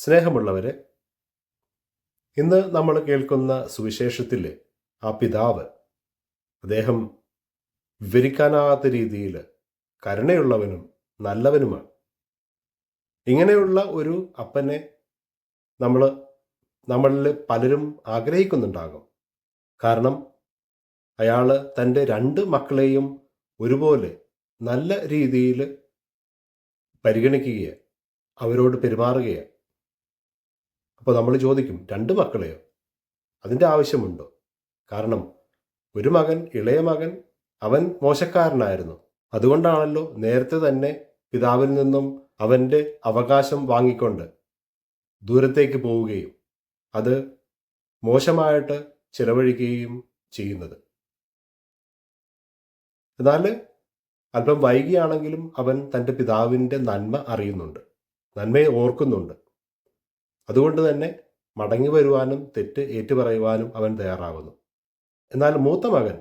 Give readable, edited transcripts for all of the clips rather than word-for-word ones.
സ്നേഹമുള്ളവരെ, ഇന്ന് നമ്മൾ കേൾക്കുന്ന സുവിശേഷത്തിൽ ആ പിതാവ്, അദ്ദേഹം വിവരിക്കാനാകാത്ത രീതിയിൽ കരുണയുള്ളവനും നല്ലവനുമാണ്. ഇങ്ങനെയുള്ള ഒരു അപ്പനെ നമ്മളിൽ പലരും ആഗ്രഹിക്കുന്നുണ്ടാകും. കാരണം അയാൾ തൻ്റെ രണ്ട് മക്കളെയും ഒരുപോലെ നല്ല രീതിയിൽ പരിഗണിക്കുകയാണ്, അവരോട് പെരുമാറുകയാണ്. അപ്പോൾ നമ്മൾ ചോദിക്കും, രണ്ട് മക്കളെയോ? അതിൻ്റെ ആവശ്യമുണ്ടോ? കാരണം ഒരു മകൻ, ഇളയ മകൻ, അവൻ മോശക്കാരനായിരുന്നു. അതുകൊണ്ടാണല്ലോ നേരത്തെ തന്നെ പിതാവിൽ നിന്നും അവൻ്റെ അവകാശം വാങ്ങിക്കൊണ്ട് ദൂരത്തേക്ക് പോവുകയും അത് മോശമായിട്ട് ചിലവഴിക്കുകയും ചെയ്യുന്നത്. എന്നാൽ അല്പം വൈകിയാണെങ്കിലും അവൻ തൻ്റെ പിതാവിൻ്റെ നന്മ അറിയുന്നുണ്ട്, നന്മയെ ഓർക്കുന്നുണ്ട്. അതുകൊണ്ട് തന്നെ മടങ്ങി വരുവാനും തെറ്റ് ഏറ്റുപറയുവാനും അവൻ തയ്യാറാകുന്നു. എന്നാൽ മൂത്ത മകൻ,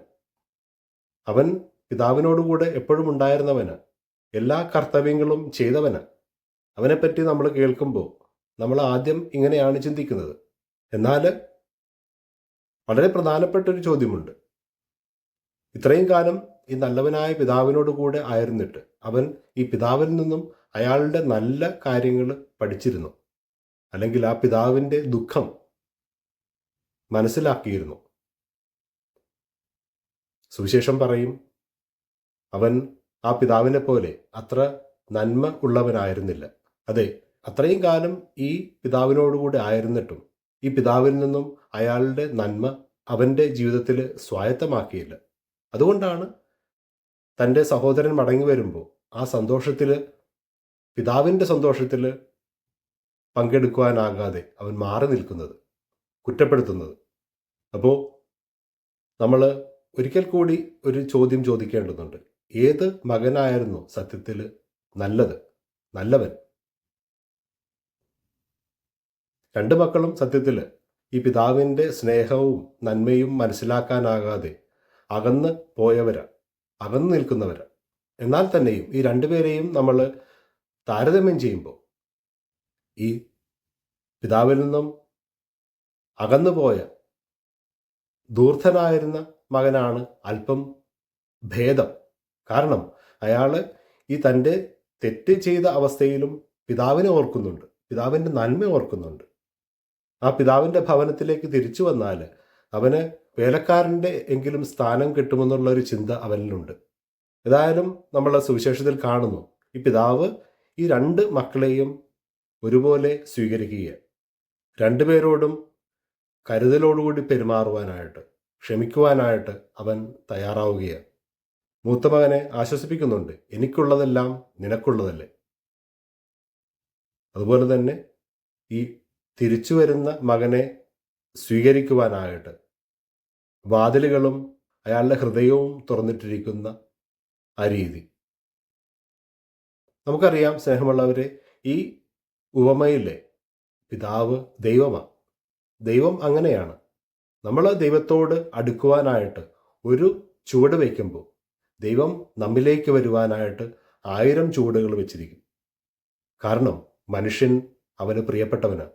അവൻ പിതാവിനോടുകൂടെ എപ്പോഴും ഉണ്ടായിരുന്നവന്, എല്ലാ കർത്തവ്യങ്ങളും ചെയ്തവന്. അവനെപ്പറ്റി നമ്മൾ കേൾക്കുമ്പോൾ നമ്മൾ ആദ്യം ഇങ്ങനെയാണ് ചിന്തിക്കുന്നത്. എന്നാൽ വളരെ പ്രധാനപ്പെട്ടൊരു ചോദ്യമുണ്ട്. ഇത്രയും കാലം ഈ നല്ലവനായ പിതാവിനോട് കൂടെ ആയിരുന്നിട്ട് അവൻ ഈ പിതാവിൽ നിന്നും അയാളുടെ നല്ല കാര്യങ്ങൾ പഠിച്ചിരുന്നു, അല്ലെങ്കിൽ ആ പിതാവിൻ്റെ ദുഃഖം മനസ്സിലാക്കിയിരുന്നു. സുവിശേഷം പറയും, അവൻ ആ പിതാവിനെ പോലെ അത്ര നന്മ ഉള്ളവനായിരുന്നില്ല. അതെ, അത്രയും കാലം ഈ പിതാവിനോടുകൂടെ ആയിരുന്നിട്ടും ഈ പിതാവിൽ നിന്നും അയാളുടെ നന്മ അവൻ്റെ ജീവിതത്തിൽ സ്വായത്തമാക്കിയില്ല. അതുകൊണ്ടാണ് തൻ്റെ സഹോദരൻ മടങ്ങി വരുമ്പോൾ ആ സന്തോഷത്തിൽ, പിതാവിൻ്റെ സന്തോഷത്തിൽ പങ്കെടുക്കുവാനാകാതെ അവൻ മാറി നിൽക്കുന്നത്, കുറ്റപ്പെടുത്തുന്നത്. അപ്പോൾ നമ്മൾ ഒരിക്കൽ കൂടി ഒരു ചോദ്യം ചോദിക്കേണ്ടതുണ്ട്. ഏത് മകനായിരുന്നു സത്യത്തിൽ നല്ലവൻ? രണ്ട് മക്കളും സത്യത്തിൽ ഈ പിതാവിൻ്റെ സ്നേഹവും നന്മയും മനസ്സിലാക്കാനാകാതെ അകന്ന് പോയവരാണ്, അകന്നു നിൽക്കുന്നവരാണ്. എന്നാൽ തന്നെയും ഈ രണ്ടുപേരെയും നമ്മൾ താരതമ്യം ചെയ്യുമ്പോൾ ഈ പിതാവിൽ നിന്നും അകന്നുപോയ ധൂർത്തനായിരുന്ന മകനാണ് അല്പം ഭേദം. കാരണം അയാൾ ഈ തൻ്റെ തെറ്റ് ചെയ്ത അവസ്ഥയിലും പിതാവിനെ ഓർക്കുന്നുണ്ട്, പിതാവിൻ്റെ നന്മ ഓർക്കുന്നുണ്ട്. ആ പിതാവിൻ്റെ ഭവനത്തിലേക്ക് തിരിച്ചു വന്നാൽ അവന് വേലക്കാരൻ്റെ എങ്കിലും സ്ഥാനം കിട്ടുമെന്നുള്ളൊരു ചിന്ത അവനിലുണ്ട്. ഏതായാലും നമ്മൾ സുവിശേഷത്തിൽ കാണുന്നു, ഈ പിതാവ് ഈ രണ്ട് മക്കളെയും ഒരുപോലെ സ്വീകരിക്കുകയാണ്. രണ്ടുപേരോടും കരുതലോടുകൂടി പെരുമാറുവാനായിട്ട്, ക്ഷമിക്കുവാനായിട്ട് അവൻ തയ്യാറാവുകയാണ്. മൂത്ത മകനെ ആശ്വസിപ്പിക്കുന്നുണ്ട്, എനിക്കുള്ളതെല്ലാം നിനക്കുള്ളതല്ലേ. അതുപോലെ തന്നെ ഈ തിരിച്ചു വരുന്ന മകനെ സ്വീകരിക്കുവാനായിട്ട് വാതിലുകളും അയാളുടെ ഹൃദയവും തുറന്നിട്ടിരിക്കുന്ന ആ രീതി നമുക്കറിയാം. സ്നേഹമുള്ളവരെ, ഈ ഉപമയിലെ പിതാവ് ദൈവമാണ്. ദൈവം അങ്ങനെയാണ്. നമ്മൾ ദൈവത്തോട് അടുക്കുവാനായിട്ട് ഒരു ചുവട് വയ്ക്കുമ്പോൾ ദൈവം നമ്മിലേക്ക് വരുവാനായിട്ട് 1000 ചുവടുകൾ വെച്ചിരിക്കും. കാരണം മനുഷ്യൻ അവന് പ്രിയപ്പെട്ടവനാണ്.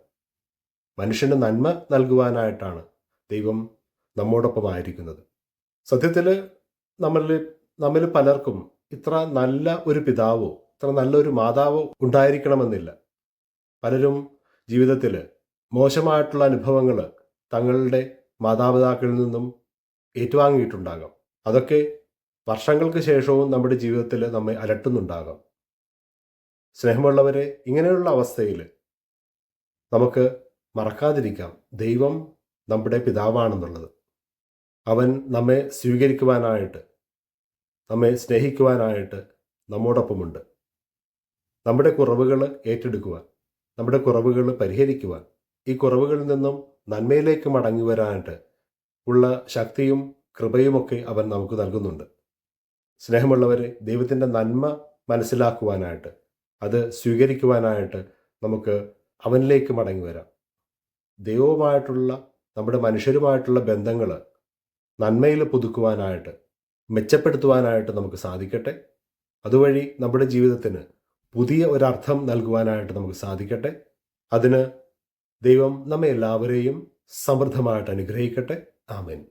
മനുഷ്യന് നന്മ നൽകുവാനായിട്ടാണ് ദൈവം നമ്മോടൊപ്പമായിരിക്കുന്നത്. സത്യത്തിൽ നമ്മിൽ പലർക്കും ഇത്ര നല്ല ഒരു പിതാവോ ഇത്ര നല്ലൊരു മാതാവോ ഉണ്ടായിരിക്കണമെന്നില്ല. പലരും ജീവിതത്തിൽ മോശമായിട്ടുള്ള അനുഭവങ്ങൾ തങ്ങളുടെ മാതാപിതാക്കളിൽ നിന്നും ഏറ്റുവാങ്ങിയിട്ടുണ്ടാകാം. അതൊക്കെ വർഷങ്ങൾക്ക് ശേഷവും നമ്മുടെ ജീവിതത്തിൽ നമ്മെ അലട്ടുന്നുണ്ടാകാം. സ്നേഹമുള്ളവരെ, ഇങ്ങനെയുള്ള അവസ്ഥയിൽ നമുക്ക് മറക്കാതിരിക്കാം ദൈവം നമ്മുടെ പിതാവാണെന്നുള്ളത്. അവൻ നമ്മെ സ്വീകരിക്കുവാനായിട്ട്, നമ്മെ സ്നേഹിക്കുവാനായിട്ട് നമ്മോടൊപ്പമുണ്ട്. നമ്മുടെ കുറവുകൾ ഏറ്റെടുക്കുവാൻ, നമ്മുടെ കുറവുകൾ പരിഹരിക്കുവാൻ, ഈ കുറവുകളിൽ നിന്നും നന്മയിലേക്ക് മടങ്ങി വരാനായിട്ട് ഉള്ള ശക്തിയും കൃപയുമൊക്കെ അവൻ നമുക്ക് നൽകുന്നുണ്ട്. സ്നേഹമുള്ളവരെ, ദൈവത്തിൻ്റെ നന്മ മനസ്സിലാക്കുവാനായിട്ട്, അത് സ്വീകരിക്കുവാനായിട്ട് നമുക്ക് അവനിലേക്ക് മടങ്ങി വരാം. ദൈവവുമായിട്ടുള്ള, നമ്മുടെ മനുഷ്യരുമായിട്ടുള്ള ബന്ധങ്ങൾ നന്മയിൽ പുതുക്കുവാനായിട്ട്, മെച്ചപ്പെടുത്തുവാനായിട്ട് നമുക്ക് സാധിക്കട്ടെ. അതുവഴി നമ്മുടെ ജീവിതത്തിന് പുതിയ ഒരർത്ഥം നൽകുവാനായിട്ട് നമുക്ക് സാധിക്കട്ടെ. അതിന് ദൈവം നമ്മെ എല്ലാവരെയും സമൃദ്ധമായിട്ട് അനുഗ്രഹിക്കട്ടെ. ആമേൻ.